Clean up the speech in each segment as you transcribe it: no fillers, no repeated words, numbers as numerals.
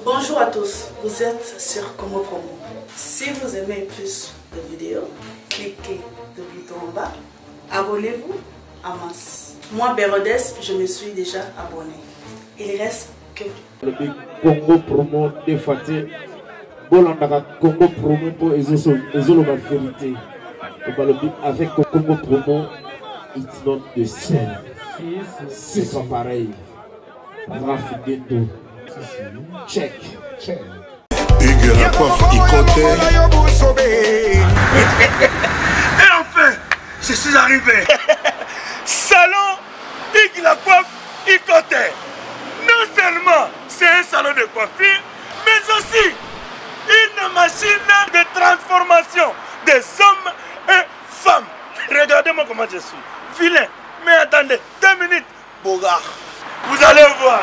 Bonjour à tous, vous êtes sur Congo Promo. Si vous aimez plus de vidéos, cliquez le bouton en bas, abonnez-vous en masse. Moi, Bérodès, je me suis déjà abonné. Il reste que le Congo Promo de Faté, Bolanda Congo Promo pour Ezolo ma vérité. Avec Congo Promo, it's not the same. C'est pas pareil. Rafideto. Check. Hugues la coiffe Ikote. Et enfin, je suis arrivé. Salon Hugues la coiffe Ikote. Non seulement c'est un salon de coiffure, mais aussi une machine de transformation des hommes et femmes. Regardez-moi comment je suis. Vilain. Mais attendez, 2 minutes. Bogart. Vous allez voir.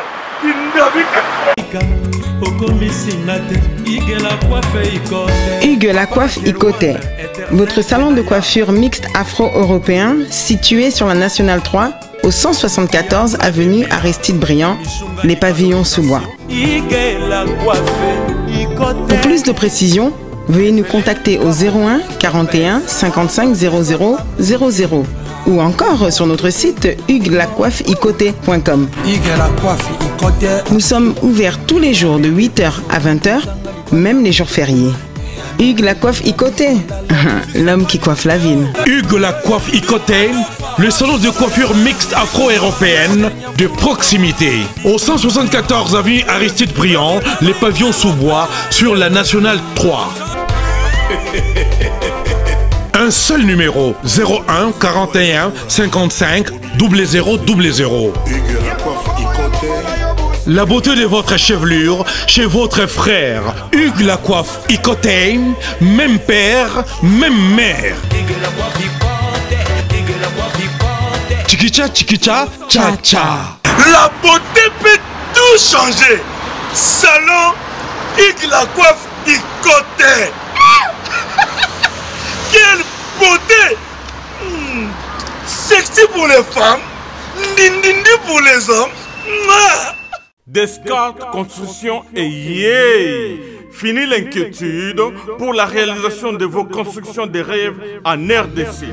Hugues la coiffe Ikote, votre salon de coiffure mixte afro-européen situé sur la Nationale 3 au 174 avenue Aristide Briand, les pavillons sous bois. Pour plus de précisions, veuillez nous contacter au 01 41 55 00 00 ou encore sur notre site huguelacoiffeikote.com. Nous sommes ouverts tous les jours de 8h à 20h, même les jours fériés. Hugues la coiffe Ikote, l'homme qui coiffe la ville. Hugues la coiffe Ikote, le salon de coiffure mixte afro-européenne de proximité. Au 174 avenue Aristide Briand, les pavillons sous bois sur la Nationale 3. Un seul numéro, 01 41 55 00 00. La beauté de votre chevelure chez votre frère. Hugues la coiffe Ikote, même père, même mère. Chikicha, chikicha, cha cha. La beauté peut tout changer. Salon Hugues la coiffe Ikote. Quelle beauté! Sexy pour les femmes, dindindi pour les hommes. Descartes Construction et yeah! Fini l'inquiétude pour la réalisation de vos constructions de rêves en RDC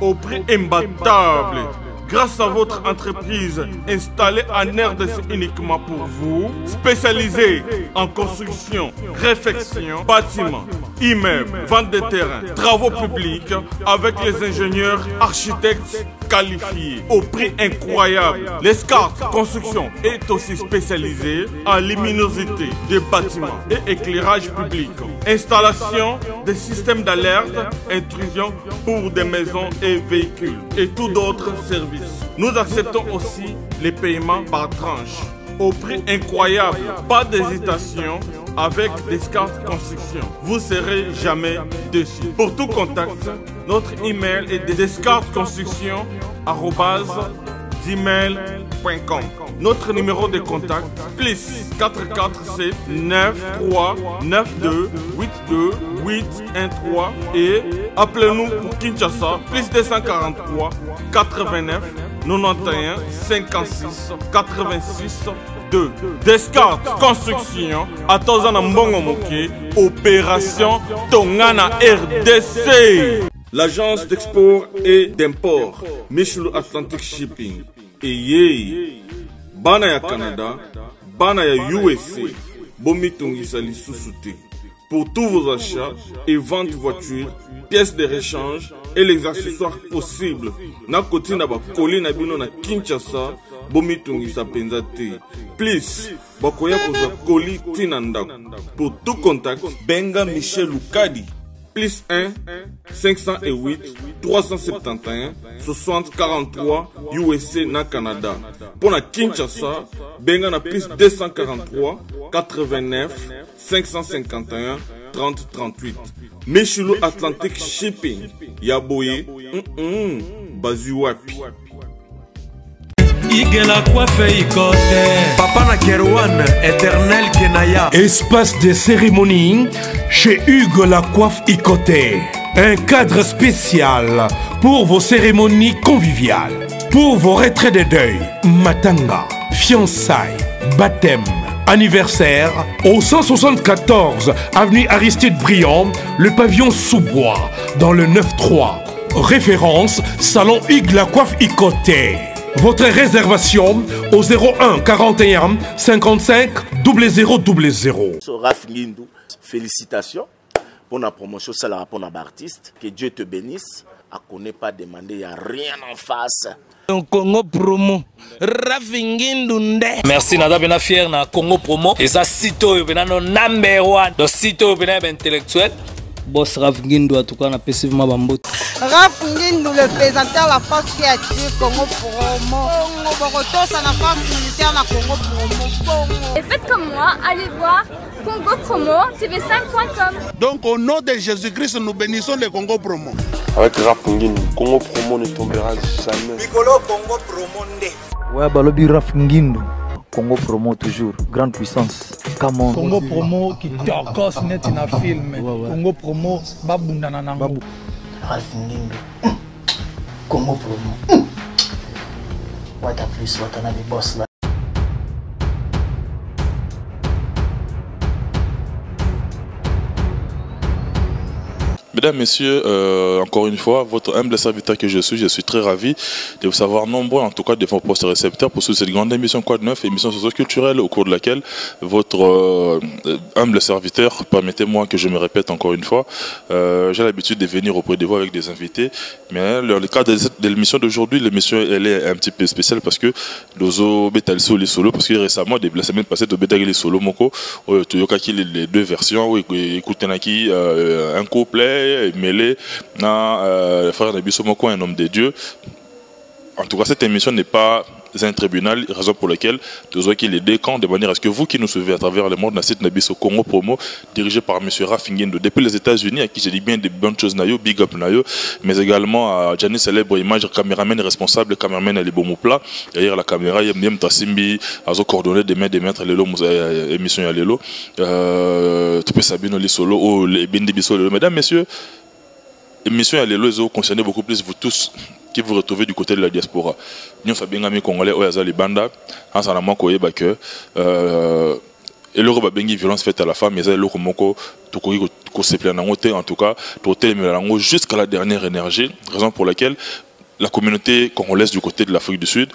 au prix imbattable. Grâce à votre entreprise installée en RDC uniquement pour vous, spécialisée en construction, réfection, bâtiments, immeubles, vente de terrains, travaux publics, avec les ingénieurs architectes qualifiés au prix incroyable. Descartes Construction est aussi spécialisée en luminosité des bâtiments et éclairage public, installation des systèmes d'alerte, intrusion pour des maisons et véhicules et tout d'autres services. Nous acceptons aussi les paiements par tranche au prix incroyable. Pas d'hésitation avec Descartes Construction. Vous serez jamais déçus. Pour tout contact, notre email est descartesconstruction@gmail.com. Notre numéro de contact plus 447 93 92 82 813 et appelez-nous pour Kinshasa plus 243 89 91 56 86 2. Descartes Construction à Tozana Mbongo Moké, opération Tongana RDC. L'agence d'export et d'import Michelo Atlantic Shipping et yé bana ya Canada, bana ya USA, bomi tongisa lisusu te. Pour tous vos achats et ventes de voitures, pièces de rechange et les accessoires possibles. Na koti na ba koli na bino na Kinshasa, bomi tongisa penza te. Please, bakoya koza koli tina ndako. Pour tout contact, benga Michel Lukadi. Plus 1 508 371 60 43 USA na Canada. Pour la Kinshasa, benga na plus 243 89 551 30 38. Michelo Atlantic Shipping. Yaboye, bazu wapi. Papa na Kerouan, éternel Kenaya. Espace de cérémonie chez Hugues la coiffe Ikote. Un cadre spécial pour vos cérémonies conviviales. Pour vos retraits de deuil, matanga, fiançailles, baptême, anniversaire au 174 avenue Aristide Briand, le pavillon Sous-Bois, dans le 9-3. Référence, salon Hugues la coiffe Icoté. Votre réservation au 01 41 55 0000. Raph Nguindou, félicitations pour la promotion, ça la rapport à l'artiste. Que Dieu te bénisse. À connaît pas demander, il n'y a rien en face. Congo Promo, Raph Nguindou nde. Merci, nada bena fier na Congo Promo. Et ça sito bena no number one. Donc sito bena intellectuel. Boss Raph Nguindou, en tout cas, on a passivement bambou. Raph Nguindou, le présentateur la force créative Congo Promo. Borotos à la force militaire na Congo Promo. Et faites comme moi, allez voir Congo Promo, tv5.com. Donc au nom de Jésus-Christ, nous bénissons le Congo Promo. Avec Raph Nguindou, Congo Promo ne tombera jamais. Piccolo Congo Promo nde. Ouais, balobi Raph Nguindou. Congo Promo toujours, grande puissance. Come on. Congo Promo qui torcos net na film. Congo Promo babunda na nango. Raph Nguindou. Congo Promo. What a plus, what a boss là. Mesdames, Messieurs, encore une fois, votre humble serviteur que je suis très ravi de vous savoir nombreux, en tout cas de vos postes récepteurs pour cette grande émission Quoi de Neuf, émission socio-culturelle au cours de laquelle votre humble serviteur, permettez-moi que je me répète encore une fois, j'ai l'habitude de venir auprès de vous avec des invités, mais dans le cadre de l'émission d'aujourd'hui, l'émission elle est un petit peu spéciale parce que Dozo Betalso les solos, parce que récemment, la semaine passée, de Betal les solos, Moko, Toyoka qui les deux versions, écoutez Naki, un couplet, mêlé na frère Nabiso Moko, un homme de Dieu. En tout cas, cette émission n'est pas un tribunal, raison pour laquelle nous avons les deux camps, de manière à ce que vous qui nous suivez à travers le monde, dans cette Nabiso Congo Promo, dirigé par M. Raph Nguindou, depuis les États-Unis, à qui j'ai dit bien des bonnes choses, big up, mais également à Gianni Célèbre Image, caméraman responsable, caméraman à l'Ibomoupla, derrière la caméra, Yem Tassimbi, Azo coordonné des mains, Lélo, émission à Lélo, tu peux Sabino les solo, ou les Bindi Bissolo, mesdames, messieurs, émission à Lélo, vous concernez beaucoup plus vous tous qui vous retrouvez du côté de la diaspora. Nous sommes bien amis congolais, Oyaza Banda, en s'en amant koye bake, et le roba bengi violence faite à la femme, mais ça le komoko, tout ko se plaît en tout cas, tout jusqu'à la dernière énergie, raison pour laquelle la communauté congolaise du côté de l'Afrique du Sud,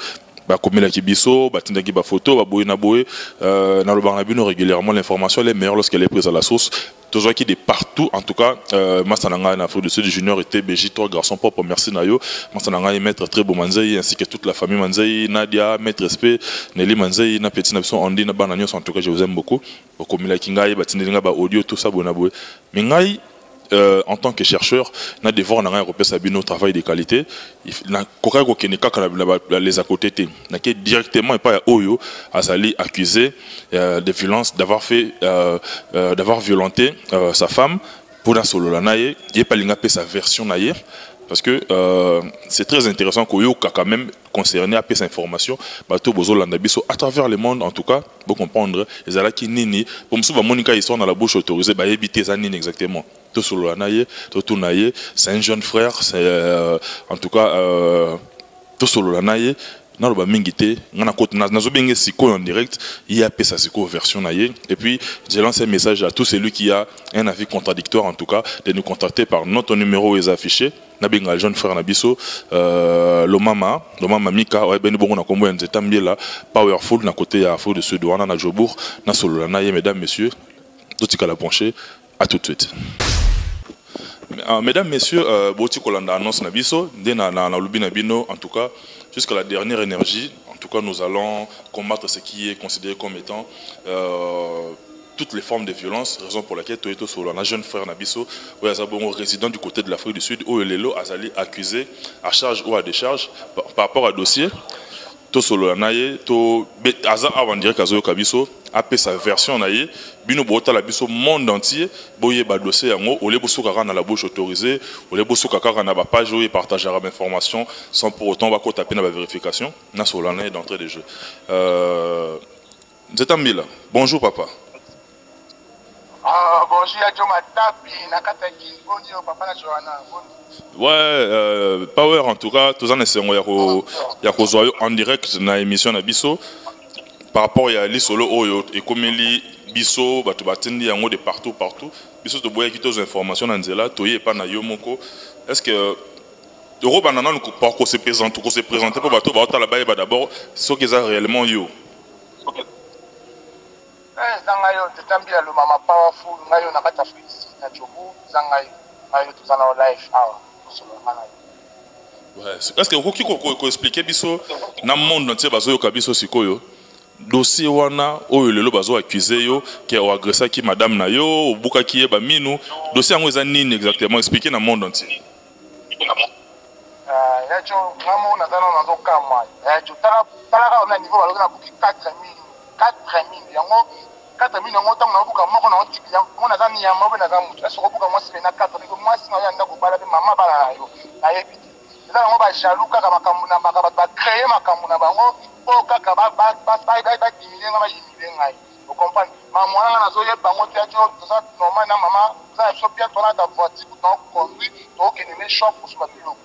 comme la Kibiso, Batindaki Bafoto, Baboye, dans le Barnabino régulièrement l'information elle est meilleure lorsqu'elle est prise à la source. Tous qui de partout, en tout cas, Massananga en Afrique du Sud, Junior était BJ, toi garçon propre, merci Nayo, Massananga est maître très beau Manzei, ainsi que toute la famille Manzei, Nadia, maître respect, Nelly Manzei, na petit Nabson, Andy, na Bananios, en tout cas je vous aime beaucoup. Comme la Kingaï, Batindinga, audio, tout ça, bonaboué. Mais Ngaï, en tant que chercheur, nous devons devoir un travail de qualité. Nous avons les à côté. Nous avons directement pas Oyo Azali accusé de violence, d'avoir violenté sa femme pour la solo la naïe. Il n'y a pas l'ingapé sa version naïe. Parce que c'est très intéressant qu'Oyo quand même concerné à ces informations, à travers le monde en tout cas, pour comprendre, les alaki nini, pour me souvenir Monica ils sont dans la bouche autorisée, bah éviter ça nini exactement. Tout sur le naïe, tout naïe, c'est un jeune frère, c'est en tout cas tout sur le naïe. Dans le Bamingité, on a côté Nazobenge Siko en direct, il y a Pesa Siko version naïe. Et puis, j'ai lancé un message à tous celui qui a un avis contradictoire en tout cas, de nous contacter par notre numéro est affiché. Nabinga jeune frère Nabiso, Lomama Mika, ouais ben bon on a combo un là, powerful na côté à Afrique du Sud, on a na Jobour, na solo naïe mesdames messieurs, tout la pencher, à tout de suite. Mesdames, messieurs, Boti Kolanda annonce Nabiso, na Lubina Bino en tout cas. Jusqu'à la dernière énergie, en tout cas, nous allons combattre ce qui est considéré comme étant toutes les formes de violence, raison pour laquelle Toyeto Solo, un jeune frère Nabiso, résident du côté de l'Afrique du Sud, où Lelo Azali accusé à charge ou à décharge par rapport à dossier. To Solo Naye, to Aza avant dire qu'Azoyo Kabiso a fait sa version Naye, Bino Bota la biso monde entier, Boye Badossé Yango, Ole Bosokara na la bouche autorisée, Ole Bosokara na ba page où il partagera l'information sans pour autant taper dans la vérification. Na Solo Naye d'entrée des jeux. Zetamila, bonjour papa. Bonjour à Joma Tapi, Nakataki, bonjour papa na Johanna. Ouais, Power en tout cas, tous en essayant en direct dans l'émission Nabiso. par rapport à l'isolo oyo et comme li biso batu batendi yango de partout biso to boya kitos informations na nzela toye pa na yo moko est-ce que Euro banana pour qu'on se présente pour bateau ba la baye d'abord ce qu'ils a réellement yo zangayo tetambi le mama powerful ngayo na kata fisi na jobu zangayo ngayo tuzana live hour ouais est-ce que vous qui expliquer biso na monde entier bazo yo kabiso sikoyo dossier wana oyo lelo bazo accuser yo qui a agressé qui madame na yo obuka ki ba minu dossier yango eza nini exactement expliquer na monde entier ya jo ngamo na zana na zo kama ya jo tala na niveau baloka na buki 4000 yango 4000 yango tango na buka moko na otiki yango na zani ya mabe na za mutu eso buka mwasi na 4000 mwasi na yanda ko bala be mama bala yo ayebi eza yango ba jalouka ka makambu na baka ba créer makambu na bango po kaka ba diminuer ngama yimile ngai vous comprenez maman na zo ye bango tia jo ça normal na mama ça so bien tona ta voiture donc conduit donc il ne shop pour soi bilo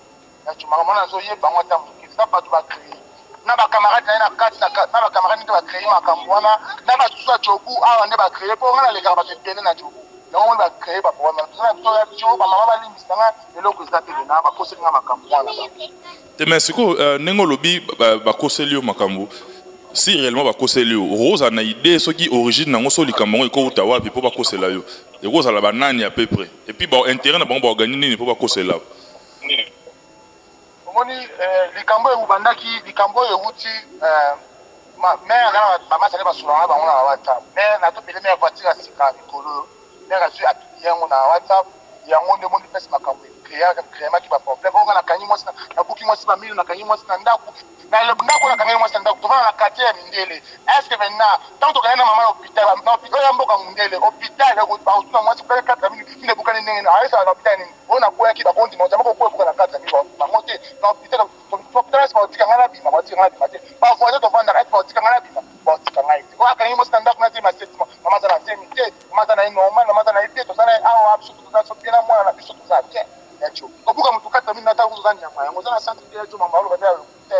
ya tu maman na zo ye bango ta muki ça pas tu va créer na ba camarade na kati na ba camarade ni ba créer makambu wana na ba tusa jobu awa ne ba créer po ngana le ka ba tene na jobu na on ba créer ba pour na to ya jobu ba mama ba limbisa nga eloko ezatele na ba koseli nga makambu wana mais siko nengo lobi ba koseli yo makambu si réellement ba koseli yo rose na idée ce qui origine nango so likambo ngo ko utawa puis po ba kosela yo et rose la banane à peu près et puis ba intérêt na bango ba organiser nini po ba kosela omoni likambo e ubandaki likambo e uti mère na mama sale ba sulanga bango na WhatsApp mais na to pele mère voiture sika mikolo mère a su appuyer ngo na WhatsApp yango nde moni pesa makambo créer ma ki ba problème ngo na kanyi mwasi na buki mwasi ba mili na kanyi mwasi na ndaku na le ndako na kanyi mwasi na ndaku tova na quartier ya Mindele est-ce que maintenant tant to kana mama na hôpital na hôpital ya mboka Mindele hôpital ko ba utuna mwasi pele 4 minutes kine bukani nene na aisa na hôpital nini ona kwa ki ba kondi mo jamako kwa na 4 minutes ba mote na hôpital to transfer otika ngana bima ba tika ngana bima ba voisin to vanda right otika ngana bima ba tika ngai ko kanyi mwasi na ndaku na tima setimo mama za na semite mama za na normal mama za na ite to sana awa absolument to sana bien mwana na biso to sana yacho obuka mtu kata mimi nataka kuzanya nyama yango sana santi yacho mama alo bata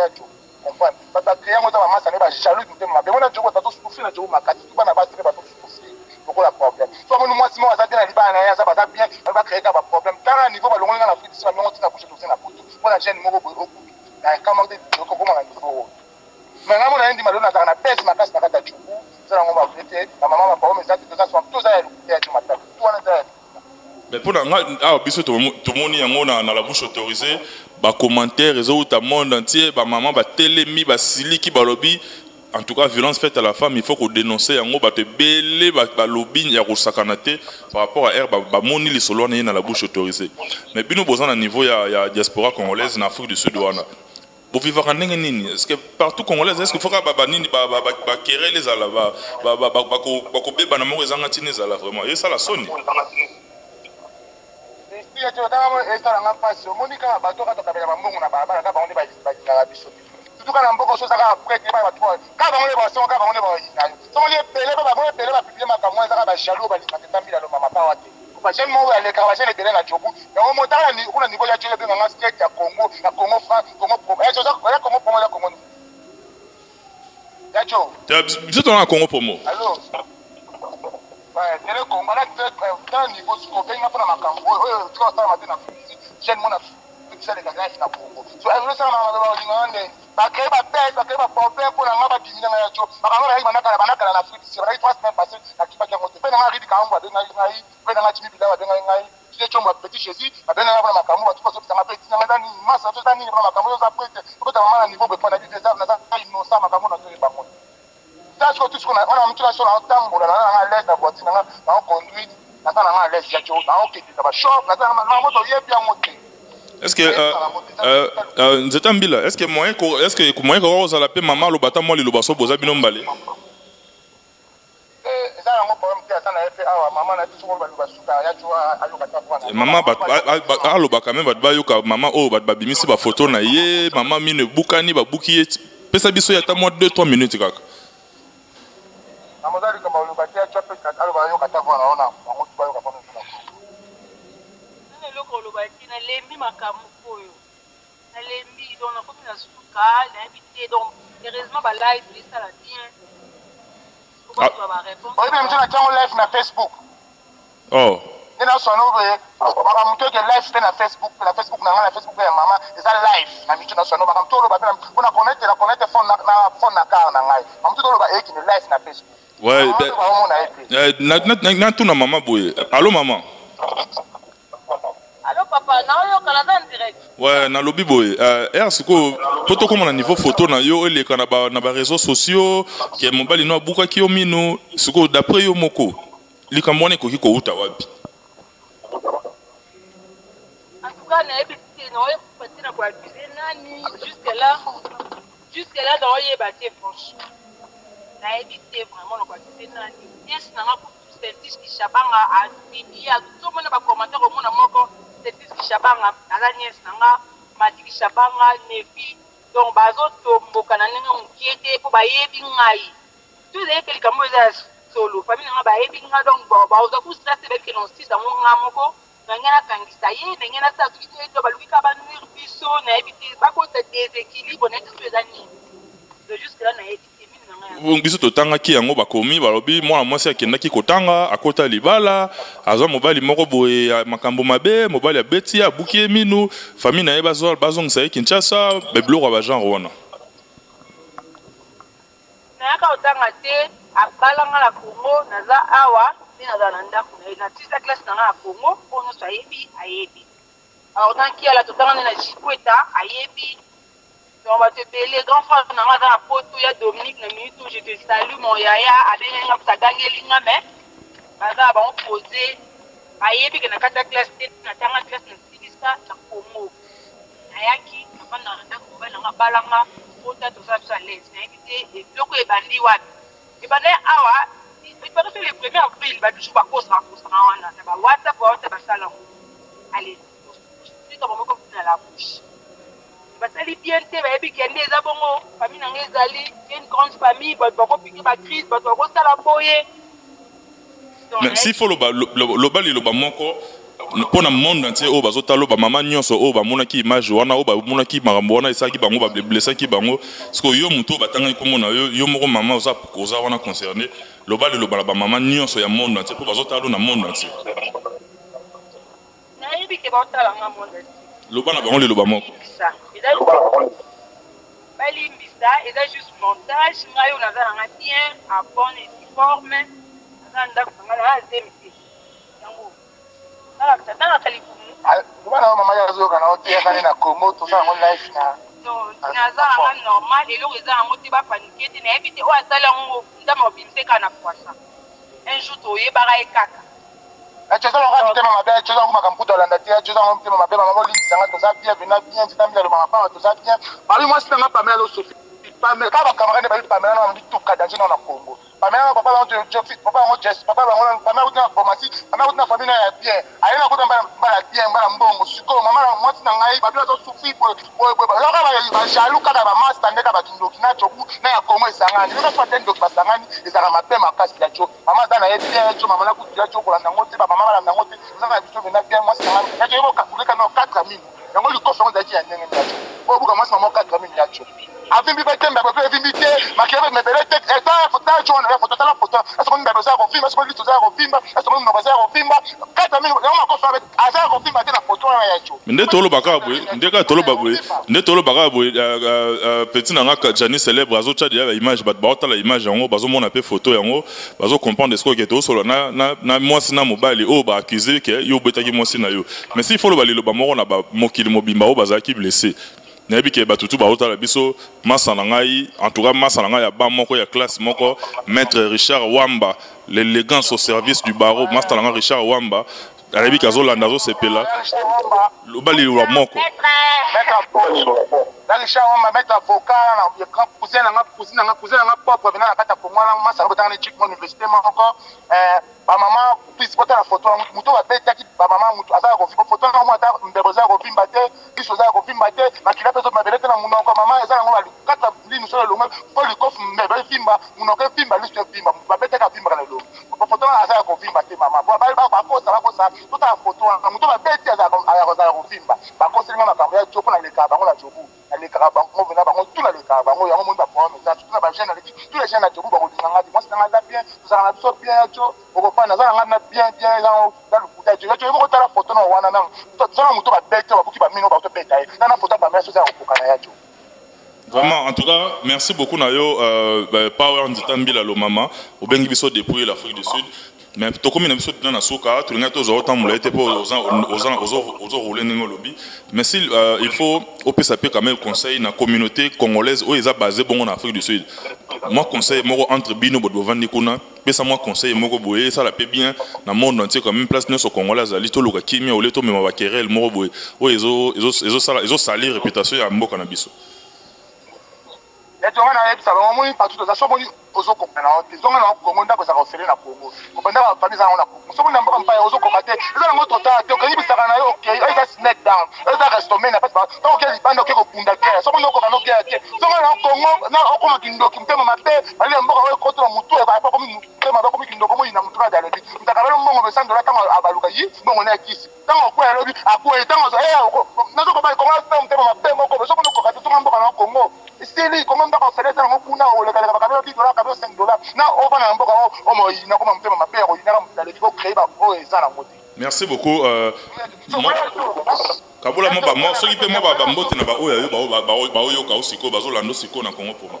yacho comprendre bata créer za mama sana ba jaloux mtu mama bemona joko tato souffrir na joko makati bana ba tere ba to souffrir beaucoup la problème so mon moi si moi za bien liba na ya za bata bien ba créer ka ba problème tara niveau ba longola na frite si ba mongo tina coucher to na putu bona jeune moko bo okubi na kama de joko ko manga niveau mais ngamo na ndi malona za na pesa makasi na kata chuku za ngoma frite na mama ba ba za to za so to za ya tu mata tu wana za mais pour biso tout le monde yango na la bouche autorisée ba commentaires les autres monde entier ba maman ba telemi ba siliki ba lobby en tout cas violence faite à la femme il faut qu'on dénonce yango ba te belé ba lobby ya ko sakanate par rapport à air ba moni li solo na la bouche autorisée mais bino bozana niveau ya diaspora congolaise na Afrique du Sud wana vous vivez en nini est-ce que partout congolaise est-ce que faut ba nini ba querer les ala ba ko beba na mo ezanga tine zala vraiment et ça la soni ya tu tama esta nga pasi monika bato ka to kabela mbongo na barabara ka baone ba jina biso tu kana mboko so saka prêtre ba bato ka baone ba so ka baone ba jina so moli pele ba baone pele ba pipile makamwa saka ba jaloux ba likate tambila lo mama pa wate ba jeune mo ya le ka ba jeune pele na jobu na mo tala ni kuna niveau ya jele be nga state ya Congo na Congo France Congo pro so ça ya Congo pro la Congo yacho biso to na Congo promo allo tele Congo na dans niveau siko benga pona makambo oyo tu ça matin na jeune mona ça les gars na Congo so every time na ba lingande ba ke ba pesa ke ba problème pona ngaba dimina na yacho bakanga na banakala na Afrique si ba 3 semaines passées na kipa kia ngote pena ngari dikamba benga ngai pena ngati bila benga ngai je chomba petit Jésus ba benga na makambo ba tuko so tanga petit na ndani masa to ndani na makambo za prêtre ko ta mama na niveau be pona bideza na za innocent makambo na to ba moto that's what on a mtu na so na tambola na l'aise na voiture na conduite na na l'aise ya cho na okiti ba shop na na moto yepi ya moto est-ce que nzetambila est-ce que moyen ko oza la pe mama lo bata mo li lo baso boza bino mbale eza yango problème te asa na epe awa mama na biso ko ba suka ya cho ayo kata bwana mama alo ba quand même ba yoka mama o ba bimisi ba photo na ye mama mine bukani ba buki pesa biso ya ta mo 2-3 minutes kaka amazali kama ulubatia chope alo ba yoka ta bwana ona bango ba yoka bwana loko lobaki na lembi makambo oyo na lembi donc na komi na suka na habité donc heureusement ba live lisala bien Oui, même si on live na Facebook. Oh. Et là, son nom, on que live na Facebook, la Facebook na Facebook ya maman, et ça live. Na mitu na son nom, on to lo ba on a connecté phone na car na ngai. On to lo ba e ki live na Facebook. Ouais, na tout na maman boye. Allô maman. Allô papa, na yo Canada en direct. Ouais, na lobby boy. Siko poto comme na niveau photo na yo ele kana na ba réseaux sociaux ke mobali no buka ki yo mino siko d'après yo moko. Likamone ko ki ko uta wapi. En tout cas, na ebiti no e pati na kwa cuisine nani jusque là dans ye batie franchement. Na ebiti vraiment na kwa cuisine nani. Yes na nga Celtis qui Shabanga a fini à tout le monde va commenter au monde moko Celtis qui Shabanga à la nièce nanga Mati qui Shabanga Nefi donc bazo tombo kananenga mukiete po bayebi ngai tout les quelqu'un moza solo famille nanga bayebi nga donc ba oza ku stress be que non si dans nga moko ngana kangisa ye ngana sa tout to baluka ba nuire biso na ebiti ba ko te déséquilibre na tout les années de jusque là na ebiti biso totanga ki yango bakomi balobi mwana mwasi akendaki kotanga akota libala azwa mobali moko boye makambo mabe mobali abeti abuki minu famille na ye bazongisa ye Kinshasa bebiloko ba genre wana nayaka otanga te abalanga na Congo naza awa nde naza na ndako na ye na tisa classe nanga na Congo mpo nyonso ayebi alors tanki ala totanga nde na Jikweta ayebi. On va te payer les grands frères dans la photo, il y a Dominique, je te salue, mon yaya, avec un gagné l'ingame, baza ba posé, ayebi que na kata classe, na tanga classe na Sibisa, na Congo. Ayaki, na bana na ko na balanga, photo to ça l'aise, na éviter et loko e bandi wat. E bandi awa, il paraît que le 1er avril, ba toujours ba cause wana, na ba WhatsApp, ba sala. Allez, tu comme dans la bouche. Basali bien te ba ebi kende za bongo famille na ngezali une grande famille ba piquer ba crise ba ko sala boye. Mais si faut le bali lo ba moko pour na monde entier o bazota lo ba mama nyonso o ba mona ki image wana o ba mona ki makambo wana esaki bango ba blesser ki bango parce que yo muto batanga ko mona yo moko mama oza koza wana concerné lo bali lo ba mama nyonso ya monde entier pour bazota lo na monde entier. Na ebi ke ba otala nga monde. Lo bana bango le lo ba moko. Bali mbisa eza juste montage ngai on azala nga bien à bonne et forme azala ndako ngala na zemiti yango ala tata kalikumu bana mama ya zoka na otia kana na Congo to sa on live na non nazala nga normal et lo eza ngo te ba paniquer te na ebite o asala ngo ndama obimse kana kwasa un jour to yebaka ekaka Choza longa mtema mabe, choza longa makamputo alandatia, choza longa mtema mabe, mama moli sanga toza bien, vena bien, tita mbila lo mama pa toza bien. Bali moi sanga Pamela lo Sophie. Pamela ka ba camarade bali Pamela na mbitu ka danger na Congo. Pamela papa on papa on Jess, papa on Pamela na pharmacie, Pamela na famille ya bien. Ayena ko mbala bien, mbala mbongo, siko mama na moi na ngai babila zo Sophie bo. Lo ka ba jalu ka ba master ndeka ba kindoki na choku na ya Congo sangani. Lo ka fa tendo ba sangani, ezala mapema kasi ya cho. Mama dana ye bien, cho mama na ku ya cho ko la ngote ba mama la ngote. Zanga biso vena bien moi sangani. Ya cho ka kuleka no 4000. Yango li ko fa ndaki ya ndenge ndacho. Bo buka moi mama 4000 ndacho. Avimbi betemba ba avimbi te makebe mebele te eta foto jona ya foto tala foto est-ce qu'on besoin de film est-ce qu'on liste za film est-ce qu'on besoin de film 4000 on ko fa aza ko film te na foto ya cho nde tolo bakabwe ndeka tolo babwe nde tolo bakabwe petit nanga Jani célèbre azo tcha dia image bat ba otala image yango bazo mona pe photo yango bazo comprendre ce que to solo na mwasi na mobali o ba accuser que yo betaki mwasi na yo mais si faut le balilo ba moko na ba mokili mobimba o bazaki blessé Nabi ke batutu ba otala biso masana ngai en tout cas masana ngai ya ba moko ya classe moko maître Richard Wamba l'élégance au service du barreau masana ngai Richard Wamba Arabi kazolanda zo sepela lobali wa moko Dans les champs, on va mettre avocat, on va pousser un propre, venir à la carte pour moi, moi, ça va être un étude, mon université, encore. Maman, puis, quand la photo, mouton va bête, maman, mouton, à ça, photo, moi, m'berosa, refilm batté, qui chose à refilm batté, ma qui l'a fait, ma belle, dans mon encore, maman, et ça, on va lui, quand nous sommes le même, faut lui coffre, mais belle film, mon aucun film, liste film, ma bête, à film, dans le lot. Photo, à ça, refilm batté, maman, pour aller, par contre, ça va, tout à la photo, mouton va bête, à la refilm, par contre, c'est le même, à la job, on a les cas, on a job. Les carabans, on venait à tous les carabans, on a un message, tous les jeunes à Djoubou, moi c'est un naza bien tozala na biso bien yo okopa naza nanga na bien dans le bouteille yo yo ko tala photo na wana na tozala moto ba bête ba buki ba mino ba to beta na photo ba meso za kokoka na yacho. Vraiment, en tout cas, merci beaucoup Nayo Power Nditambila lo mama au bengi biso depuis l'Afrique du Sud. Mais to comme biso dans na soka, tu n'as toujours autant moulé te pour aux rouler ningo lobby. Mais si il faut au PSAP quand même conseil na communauté congolaise où ils a basé bon en Afrique du Sud. Moi conseil moko entre bino bodovandi kuna, pesa moi conseil moko boye ça la paie bien na monde entier quand même place neso congolaise ali to loka kimia ou leto mema bakerel moko boye. O ezo salir réputation ya mboka na biso. Et tu as dit ça, on a partout dans ça, on a comprendre. Ils ont un commandant pour ça refaire la Congo. Commandant famille ça on a. Nous sommes dans un pays aux combattre. Ils ont un autre temps. Donc ils sont là, OK. Ils ont snack down. Ils ont restaurant n'a pas. Donc ils bandent OK au punda kera. Sommes nous qu'on OK. Sommes là au Congo, na au Congo kindo kimtema mabe. Ali mboka wa contre mutu et pas comme mutema ba comme kindo comme ina mutu da lebi. Mtakabela mbongo besando la kama abaluka yi. Mbongo na kisi. Tango kwa lobi akwa tango za nazo ko ba ko ma mtema mabe moko. Sommes nous ko ka tu mboka na Congo. Steli comment on fait ça on kuna o le ka ba $10 ka $5 na o ba na mboka o mo yi na ko mtema mabe o ina ka mtale ko créer ba o ezana moti. Merci beaucoup Kabola mo ba mo so ipe mo ba mbote na ba o ya yo ba o yo ka osiko ba zo lando siko na Congo pour moi.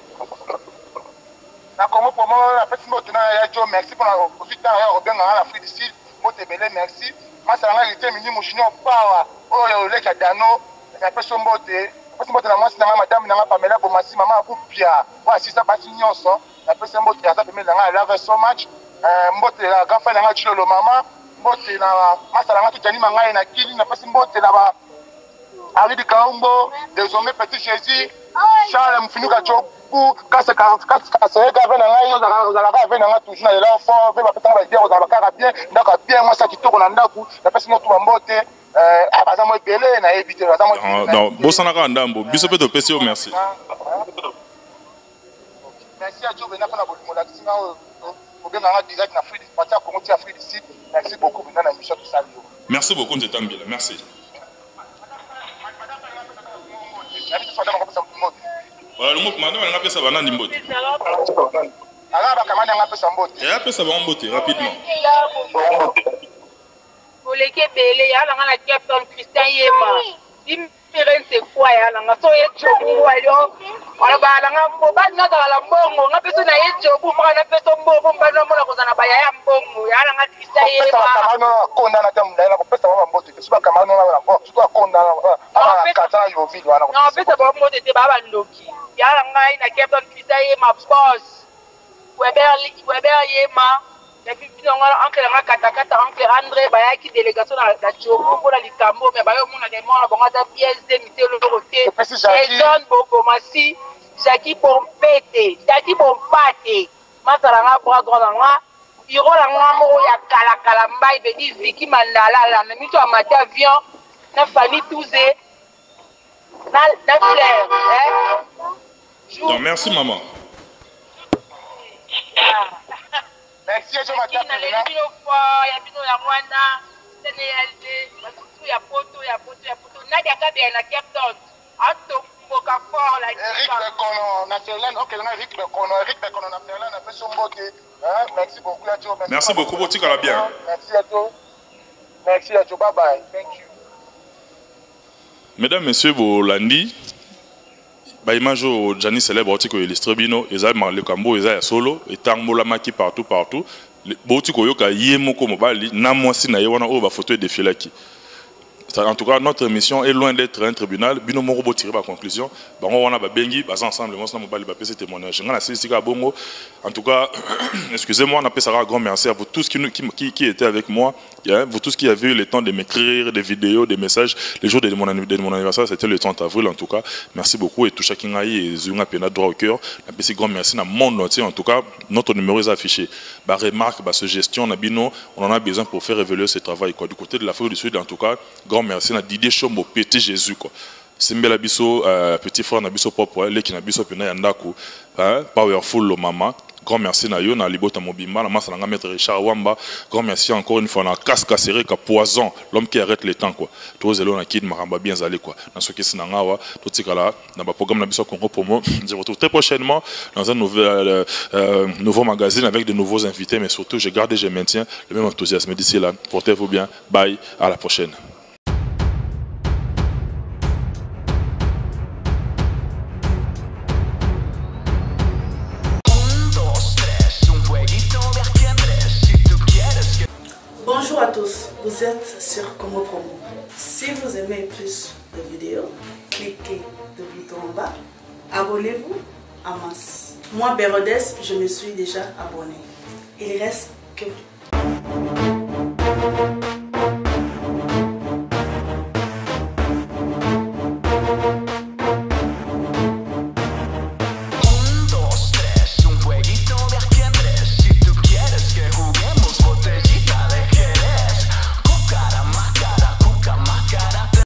Na Congo pour moi la petite mbote na ya jo merci pour la ofita ya Robin na Afrique du Sud mbote belé merci. Masa nga rite mini mo junior power o yo le ka dano na peso mbote. Parce que moi c'est madame na Pamela Bomasi maman Kupia wa sisa basi nyonso na pesa mbote ya sape melanga I love her so much mbote la gafa na ngachilo lo mama mbote na masala ngatu jani mangai na kili na pesa mbote na ba Ari di Kaombo désormais petit Jésus Charles Mfinuka Choku kasa ga na ngai za ga na ngatu jina la fort be ba peta ba dire za ba ka bien ndaka bien moi ça kitoko na ndaku na pesa moto mbote non, Bosanaka Ndambo, biso pe to pesio merci. Merci à Dieu, merci beaucoup, merci beaucoup, Ndetambila, merci. Voilà, le mot madame elle appelle ça banane mbote. Elle appelle ça banane mbote rapidement. Oleke bele ya langa na Captain Christian Yema. Dimeren c'est quoi ya langa so ye chobu wayo. Wala ba langa mo ba na la mbongo nga peso na ye chobu mwa na peso mbongo mbana mo na kozana ba ya mbongo ya langa Christian Yema. Kamano konda na tamu na ko pesa ba mbote ke suba kamano na ko suba konda na kata yo video wana. No pesa ba mbote te ba ndoki. Ya langa na Captain Christian Yema boss. Weber Yema. Depuis oncle la katakata oncle André bayaki délégation na Chobo pour la likambo mais bayo mona de mona bonga za pièce de mitelo côté et John Bokomasi Jackie Pompete Jackie Pompate masaranga bras droit nga iro la ngamo ya kala mbai bedi Vicky Mandala la mito amati avion na Fanny Touze na Claire Donc merci maman. Merci, je m'attends. Merci beaucoup, Boutique à la bien. Merci à toi. Merci à toi, bye bye. Thank you. Mesdames, Messieurs, vos landi. Bah image au Gianni célèbre otiko illustré bino eza le kambo eza ya solo etangola maki partout botiko yoka yemoko mobali na mwasi na ye wana o ba photo défilé qui en tout cas notre mission est loin d'être un tribunal bino moko bo tirer ba conclusion bango wana ba bengi bas ensemble moi na mobali ba pese témoignage ngana sisika bongo en tout cas excusez-moi on appelle ça un grand merci à vous tous qui étaient avec moi vous tous qui avez eu le temps de m'écrire des vidéos des messages les jours de mon anniversaire c'était le 30 avril en tout cas merci beaucoup et tout chacun aille et zunga pena droit au cœur un petit grand merci na monde entier en tout cas notre numéro est affiché ba remarque ba suggestion na bino on en a besoin pour faire évoluer ce travail quoi du côté de l'Afrique du Sud en tout cas grand merci na Didier Chombo Petit Jésus quoi Simbela biso petit frère na biso propre les qui na biso pena ya ndako powerful lo mama Grand merci na yo na libota mobimba na masa nga maître Richard Wamba. Grand merci encore une fois na casque serré ka poison, l'homme qui arrête le temps quoi. Tous elona kid maramba bien zali quoi. Dans ce qui est ngawa tout tikala na ba programme na biso Congo Promo. Je vous retrouve très prochainement dans un nouveau magazine avec de nouveaux invités, mais surtout je garde et je maintiens le même enthousiasme. D'ici là, portez-vous bien, bye, à la prochaine. Bonjour à tous, vous êtes sur Congo Promo. Si vous aimez plus de vidéos, cliquez le bouton en bas, abonnez-vous en masse. Moi, Bérodès, je me suis déjà abonné. Il reste que...